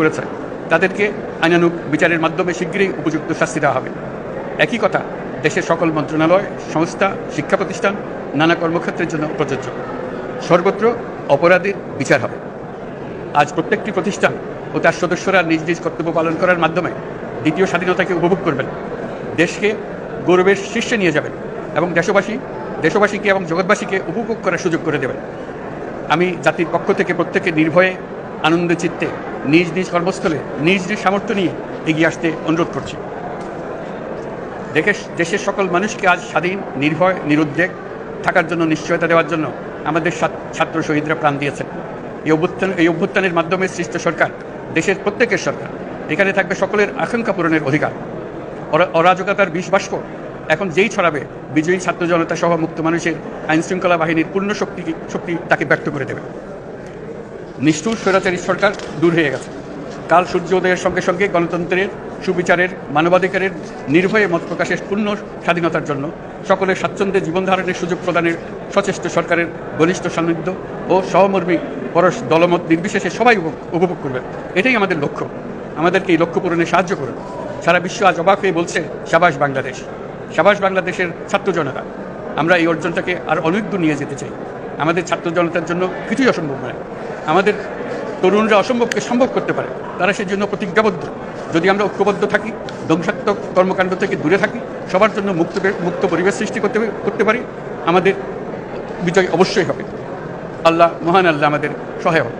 করেছে তাদেরকে আইনানুগ বিচারের মাধ্যমে শীঘ্রই উপযুক্ত শাস্তি দেওয়া হবে। একই কথা দেশের সকল মন্ত্রণালয়, সংস্থা, শিক্ষা প্রতিষ্ঠান, নানা কর্মক্ষেত্রের জন্য প্রযোজ্য। সর্বত্র অপরাধীর বিচার হবে। আজ প্রত্যেকটি প্রতিষ্ঠান ও তার সদস্যরা নিজ নিজ কর্তব্য পালন করার মাধ্যমে দ্বিতীয় স্বাধীনতাকে উপভোগ করবেন, দেশকে গৌরবের শীর্ষে নিয়ে যাবেন এবং দেশবাসীকে এবং জগৎবাসীকে উপভোগ করার সুযোগ করে দেবেন। আমি জাতির পক্ষ থেকে প্রত্যেকে নির্ভয়ে আনন্দ চিত্তে নিজ নিজ কর্মস্থলে নিজ নিজ সামর্থ্য নিয়ে এগিয়ে আসতে অনুরোধ করছি। দেশের সকল মানুষকে আজ স্বাধীন, নির্ভয়, নিরুদ্বেগ থাকার জন্য নিশ্চয়তা দেওয়ার জন্য আমাদের ছাত্র শহীদরা প্রাণ দিয়েছেন। এই অভ্যুত্থানের মাধ্যমে সৃষ্ট সরকার দেশের প্রত্যেকের সরকার। এখানে থাকবে সকলের আকাঙ্ক্ষা পূরণের অধিকার। অরাজকতার বিষ বাষ্প এখন যেই ছড়াবে, বিজয়ী ছাত্র জনতা সহ মুক্ত মানুষের আইনশৃঙ্খলা বাহিনীর পূর্ণ শক্তি তাকে ব্যর্থ করে দেবে। নিষ্ঠুর স্বৈরাচারী সরকার দূর হয়ে গেছে। কাল সূর্য উদয়ের সঙ্গে সঙ্গে গণতন্ত্রের, সুবিচারের, মানবাধিকারের, নির্ভয়ে মত প্রকাশের পূর্ণ স্বাধীনতার জন্য সকলের স্বাচ্ছন্দ্যে জীবনধারণের সুযোগ প্রদানের সচেষ্ট সরকারের ঘনিষ্ঠ সান্নিধ্য ও সহমর্মী পরশ দলমত নির্বিশেষে সবাই উপভোগ করবেন। এটাই আমাদের লক্ষ্য। আমাদেরকে এই লক্ষ্য পূরণে সাহায্য করুন। সারা বিশ্ব আজ অবাক হয়ে বলছে, সাবাস বাংলাদেশ, সাবাস বাংলাদেশের ছাত্র জনতা। আমরা এই অর্জনটাকে আর অনেক দূর নিয়ে যেতে চাই। আমাদের ছাত্র জনতার জন্য কিছুই অসম্ভব নয়। আমাদের তরুণরা অসম্ভবকে সম্ভব করতে পারে, তারা সেজন্য প্রতিজ্ঞাবদ্ধ। যদি আমরা ঐক্যবদ্ধ থাকি, ধ্বংসাত্মক কর্মকাণ্ড থেকে দূরে থাকি, সবার জন্য মুক্ত পরিবেশ সৃষ্টি করতে পারি, আমাদের বিজয় অবশ্যই হবে। মহান আল্লাহ আমাদের সহায় হবে।